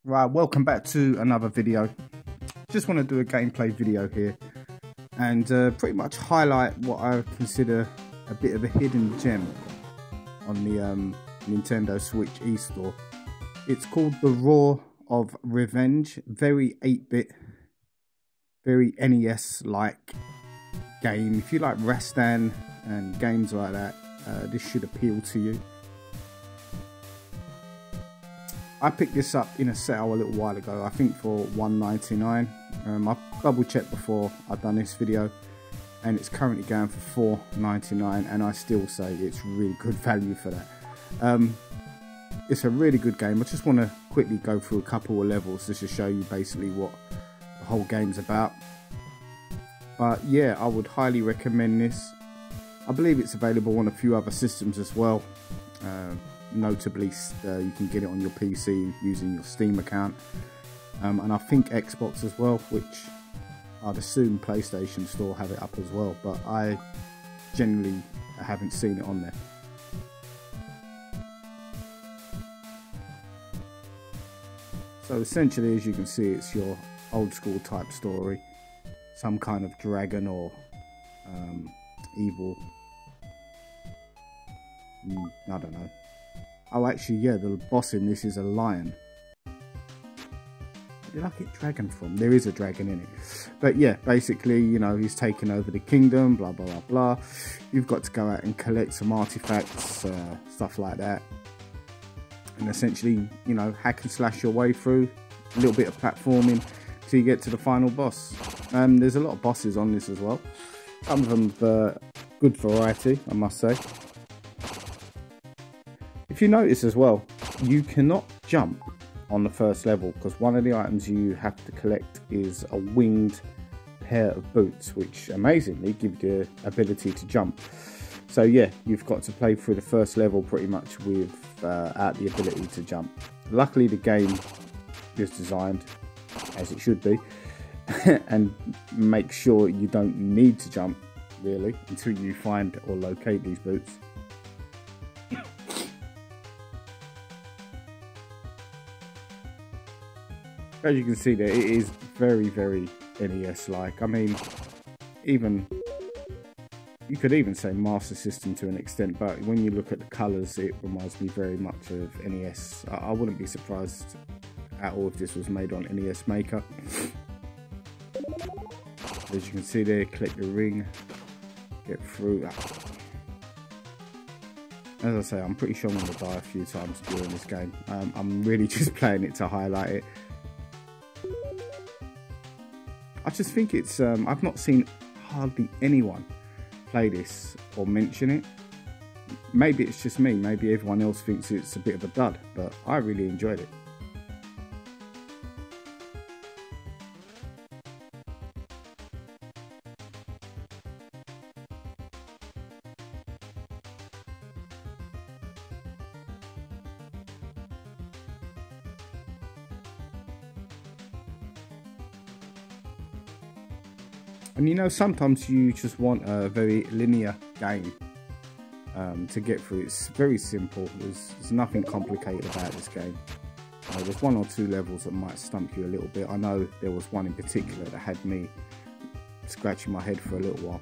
Right, welcome back to another video. Just want to do a gameplay video here and pretty much highlight what I consider a bit of a hidden gem on the Nintendo Switch eStore. It's called The Roar of Revenge. Very 8-bit, very NES-like game. If you like Rastan and games like that, this should appeal to you. I picked this up in a sale a little while ago, I think for $1.99. I double checked before I've done this video and it's currently going for $4.99, and I still say it's really good value for that. It's a really good game. I just want to quickly go through a couple of levels just to show you basically what the whole game's about. But yeah, I would highly recommend this. I believe it's available on a few other systems as well. Notably, you can get it on your PC using your Steam account, and I think Xbox as well, which I'd assume PlayStation Store have it up as well, but I generally haven't seen it on there. So essentially, as you can see, it's your old school type story, some kind of dragon or evil, I don't know. Oh, actually, yeah, the boss in this is a lion. Where did I get dragon from? There is a dragon in it. But yeah, basically, you know, he's taken over the kingdom, blah, blah, blah, blah. You've got to go out and collect some artifacts, stuff like that. And essentially, you know, hack and slash your way through. A little bit of platforming till you get to the final boss. There's a lot of bosses on this as well. Some of them good variety, I must say. If you notice as well, you cannot jump on the first level because one of the items you have to collect is a winged pair of boots, which amazingly give you the ability to jump. So yeah, you've got to play through the first level pretty much without the ability to jump. Luckily the game is designed as it should be and make sure you don't need to jump really until you find or locate these boots. As you can see there, it is very, very NES-like. I mean, you could even say Master System to an extent, but when you look at the colours, it reminds me very much of NES. I wouldn't be surprised at all if this was made on NES Maker. As you can see there, collect the ring, get through. As I say, I'm pretty sure I'm going to die a few times during this game. I'm really just playing it to highlight it. I just think it's, I've not seen hardly anyone play this or mention it. Maybe it's just me, maybe everyone else thinks it's a bit of a dud, but I really enjoyed it. And you know, sometimes you just want a very linear game to get through. It's very simple. There's nothing complicated about this game. There's one or two levels that might stump you a little bit. I know there was one in particular that had me scratching my head for a little while.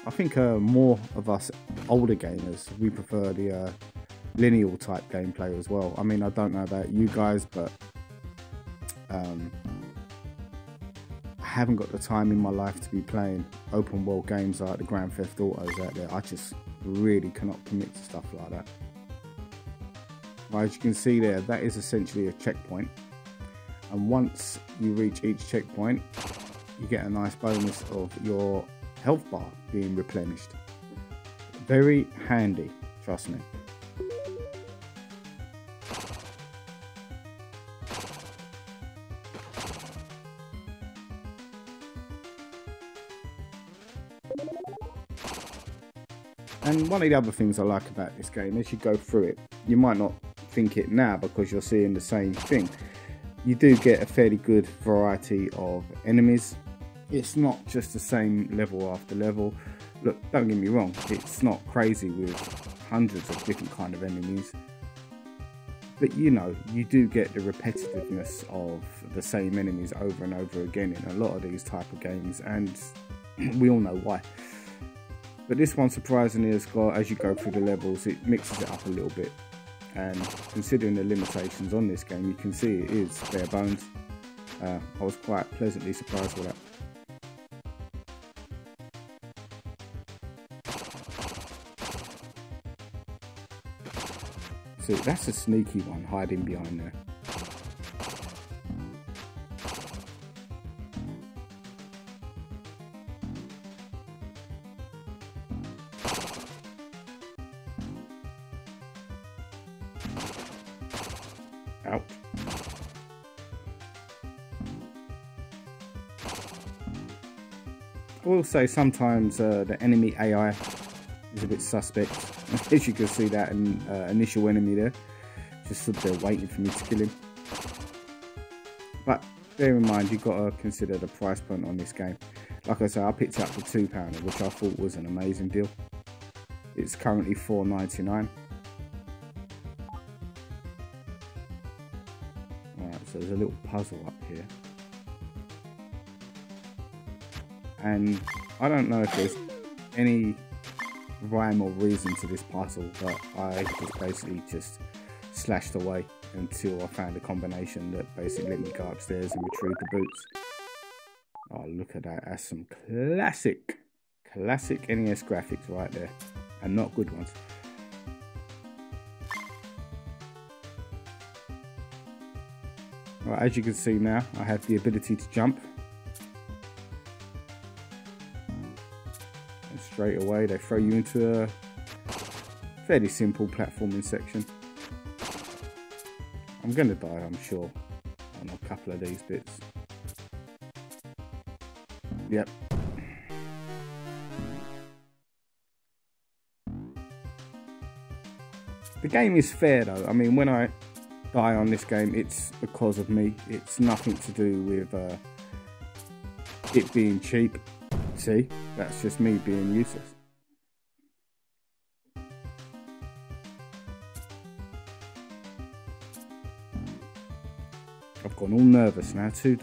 I think more of us older gamers, we prefer the linear type gameplay as well. I mean, I don't know about you guys, but I haven't got the time in my life to be playing open world games like the Grand Theft Autos out there. I just really cannot commit to stuff like that. Well, as you can see there, that is essentially a checkpoint, and once you reach each checkpoint you get a nice bonus of your health bar being replenished. Very handy, trust me. And one of the other things I like about this game, as you go through it, you might not think it now because you're seeing the same thing. You do get a fairly good variety of enemies. It's not just the same level after level. Look, don't get me wrong, it's not crazy with hundreds of different kind of enemies, but you know, you do get the repetitiveness of the same enemies over and over again in a lot of these type of games, and we all know why. But this one surprisingly has got, as you go through the levels, it mixes it up a little bit, and considering the limitations on this game, you can see it is bare bones. I was quite pleasantly surprised with that. See, that's a sneaky one hiding behind there. Out. I will say sometimes the enemy AI is a bit suspect. As you can see that initial enemy there, just stood there waiting for me to kill him. But bear in mind, you've got to consider the price point on this game. Like I said, I picked it up for £2, which I thought was an amazing deal. It's currently £4.99. Alright, so there's a little puzzle up here. And I don't know if there's any rhyme or reason to this puzzle, but I just basically just slashed away until I found a combination that basically let me go upstairs and retrieve the boots. Oh, look at that. That's some classic NES graphics right there, and not good ones. Right, as you can see now, I have the ability to jump. Straight away they throw you into a fairly simple platforming section. I'm gonna die, I'm sure, on a couple of these bits. Yep. The game is fair though. I mean, when I die on this game, it's because of me. It's nothing to do with it being cheap. See, that's just me being useless. I've gone all nervous now. Two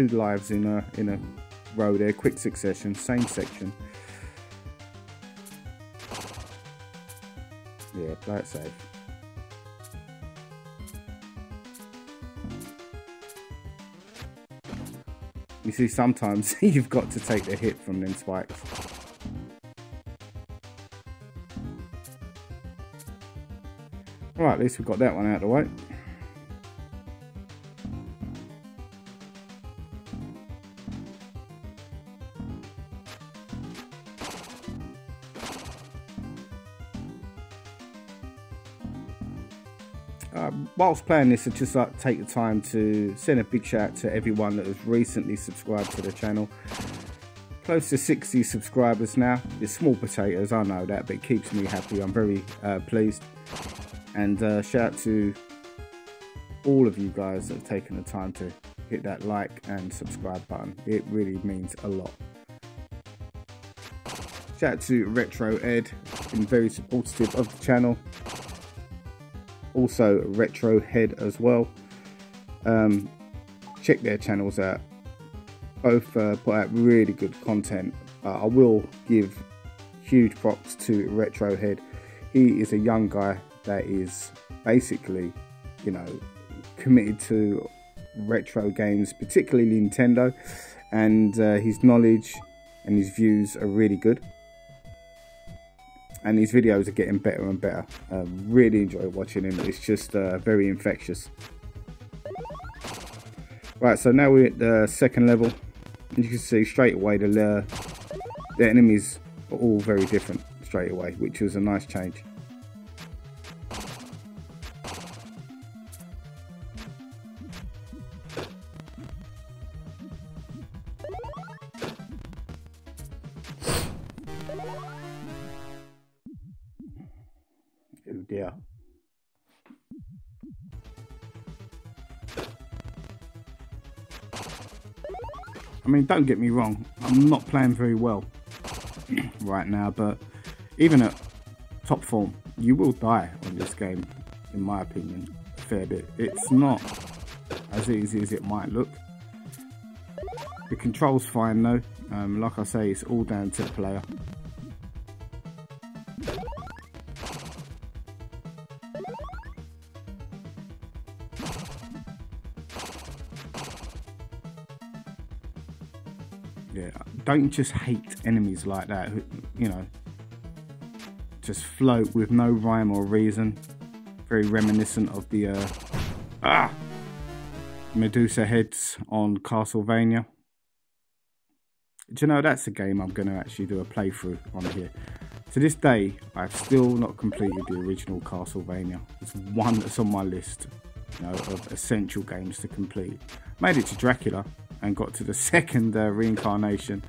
lives in a row there, quick succession, same section. Yeah, play it safe. You see, sometimes you've got to take the hit from them spikes. Alright, at least we've got that one out of the way. Whilst playing this, I'd just like to take the time to send a big shout out to everyone that has recently subscribed to the channel. Close to 60 subscribers now. It's small potatoes, I know that, but it keeps me happy. I'm very pleased. And shout out to all of you guys that have taken the time to hit that like and subscribe button. It really means a lot. Shout out to Retro Ed, been very supportive of the channel. Also Retro Head as well. Check their channels out. Both put out really good content. I will give huge props to Retro Head. He is a young guy that is basically, you know, committed to retro games, particularly Nintendo, and his knowledge and his views are really good. And these videos are getting better and better. Really enjoy watching him. It's just very infectious. Right, so now we're at the second level. You can see straight away the enemies are all very different straight away, which was a nice change. Oh dear. I mean, don't get me wrong, I'm not playing very well right now, but even at top form, you will die on this game, in my opinion, a fair bit. It's not as easy as it might look. The control's fine though. Like I say, it's all down to the player. Yeah, don't just hate enemies like that, who, you know, just float with no rhyme or reason. Very reminiscent of the Medusa heads on Castlevania. Do you know, that's a game I'm going to actually do a playthrough on here. To this day, I've still not completed the original Castlevania. It's one that's on my list, you know, of essential games to complete. Made it to Dracula and got to the second reincarnation.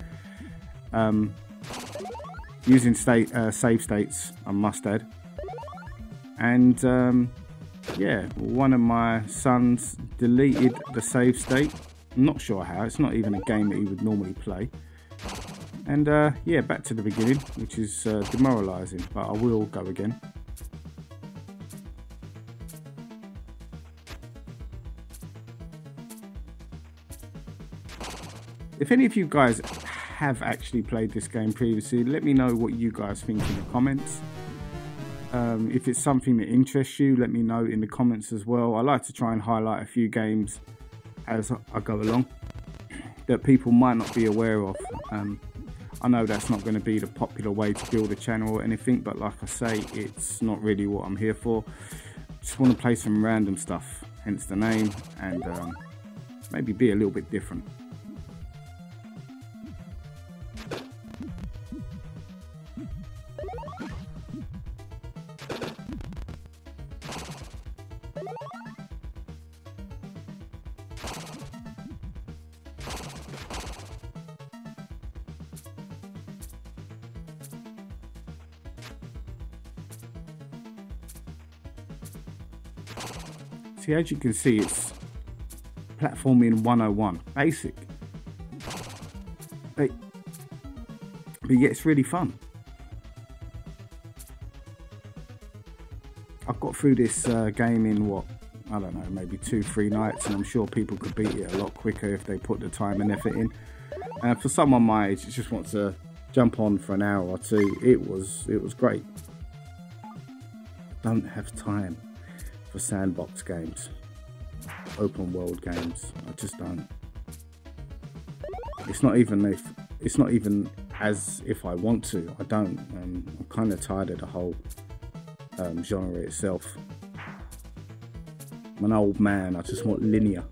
Using save states, I must add. And yeah, one of my sons deleted the save state. I'm not sure how. It's not even a game that he would normally play. And yeah, back to the beginning, which is demoralising, but I will go again. If any of you guys have actually played this game previously, let me know what you guys think in the comments. If it's something that interests you, let me know in the comments as well. I like to try and highlight a few games as I go along that people might not be aware of. I know that's not going to be the popular way to build a channel or anything, but like I say, it's not really what I'm here for. Just want to play some random stuff, hence the name, and maybe be a little bit different. See, as you can see, it's platforming 101, basic. But yeah, it's really fun. I've got through this game in what, I don't know, maybe 2-3 nights, and I'm sure people could beat it a lot quicker if they put the time and effort in. For someone my age that just wants to jump on for an hour or two, it was great. Don't have time for sandbox games, open world games. I just don't. It's not even as if I want to. I don't. I'm kind of tired of the whole genre itself. I'm an old man. I just want linear.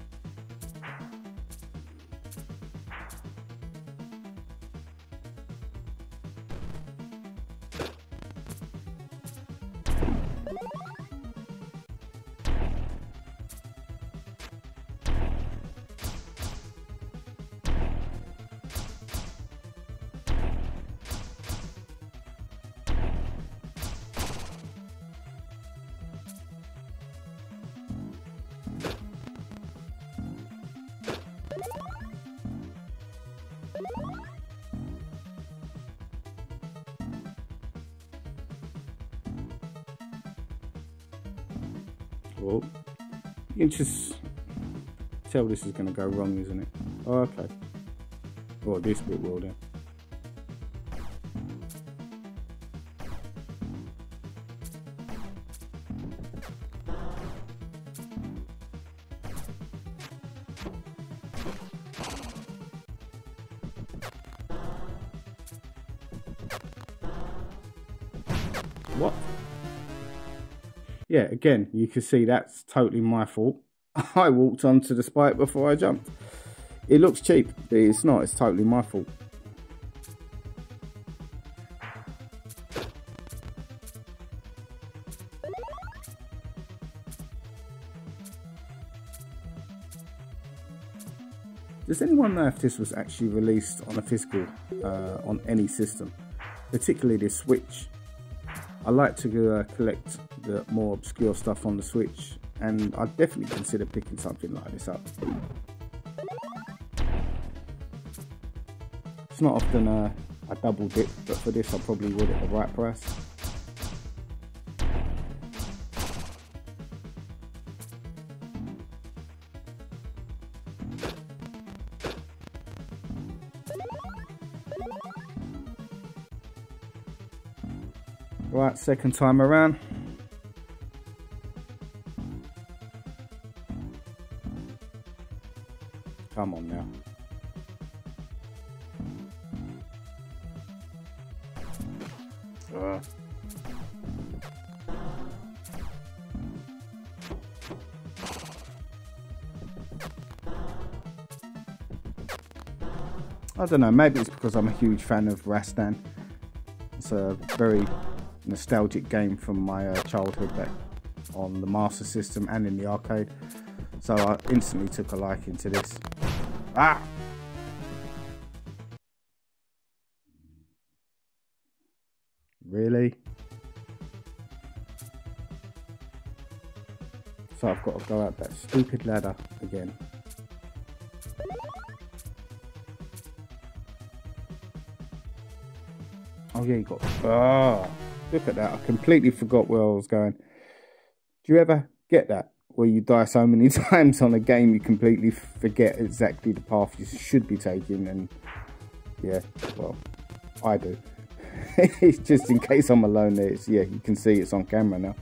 Well, you can just tell this is going to go wrong, isn't it? Oh, okay. Well, this bit will then. What? Yeah, again, you can see that's totally my fault. I walked onto the spike before I jumped. It looks cheap, but it's not. It's totally my fault. Does anyone know if this was actually released on a physical, on any system, particularly the Switch? I like to collect the more obscure stuff on the Switch, and I'd definitely consider picking something like this up. It's not often I doubled it, but for this I probably would at the right price. Right, second time around. Come on now. I don't know, maybe it's because I'm a huge fan of Rastan. It's a very nostalgic game from my childhood back on the Master System and in the arcade. So I instantly took a liking to this. Ah! Really? So I've got to go up that stupid ladder again. Oh yeah, you got... Oh, look at that. I completely forgot where I was going. Do you ever get that? Where you die so many times on a game you completely forget exactly the path you should be taking, and yeah, well, I do. It's just in case I'm alone there, it's, yeah, you can see it's on camera now.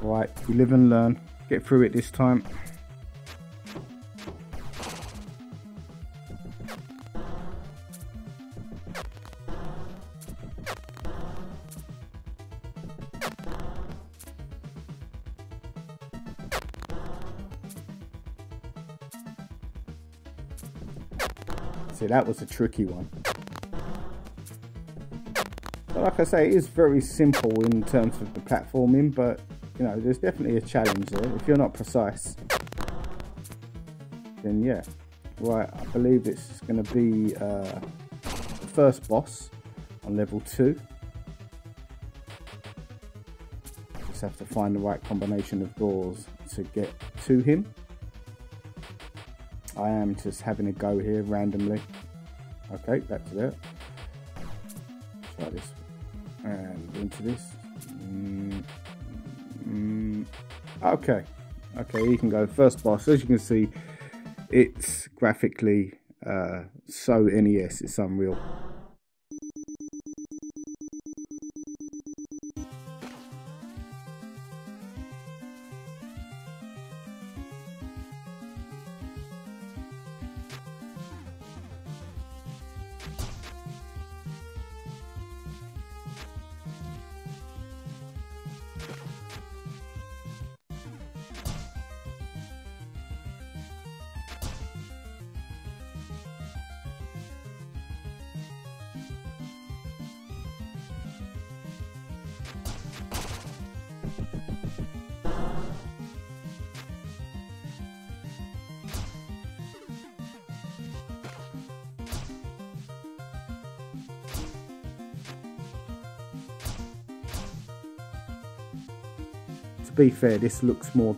Right, you live and learn. Get through it this time. See, that was a tricky one. But like I say, it is very simple in terms of the platforming, but you know, there's definitely a challenge there. If you're not precise, then yeah. Right, I believe it's going to be the first boss on level 2. Just have to find the right combination of doors to get to him. I am just having a go here randomly. Okay, back to that. Try this. And into this. Okay, you can go first boss. As you can see, it's graphically so NES, it's unreal. To be fair, this looks more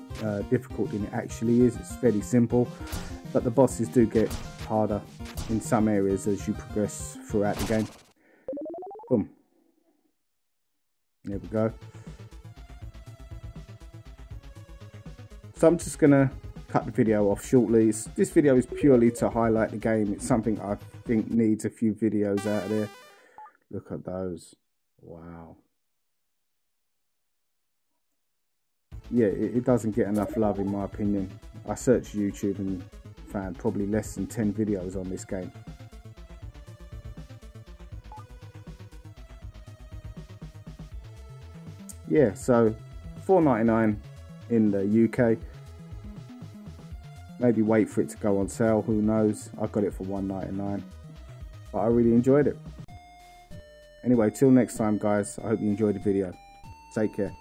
difficult than it actually is. It's fairly simple, but the bosses do get harder in some areas as you progress throughout the game. Boom. There we go. So I'm just going to cut the video off shortly. This video is purely to highlight the game. It's something I think needs a few videos out of there. Look at those. Wow. yeah, it doesn't get enough love in my opinion. I searched YouTube and found probably less than 10 videos on this game. Yeah, so $4.99 in the UK. Maybe wait for it to go on sale, who knows. I got it for $1.99, but I really enjoyed it. Anyway, till next time guys, I hope you enjoyed the video. Take care.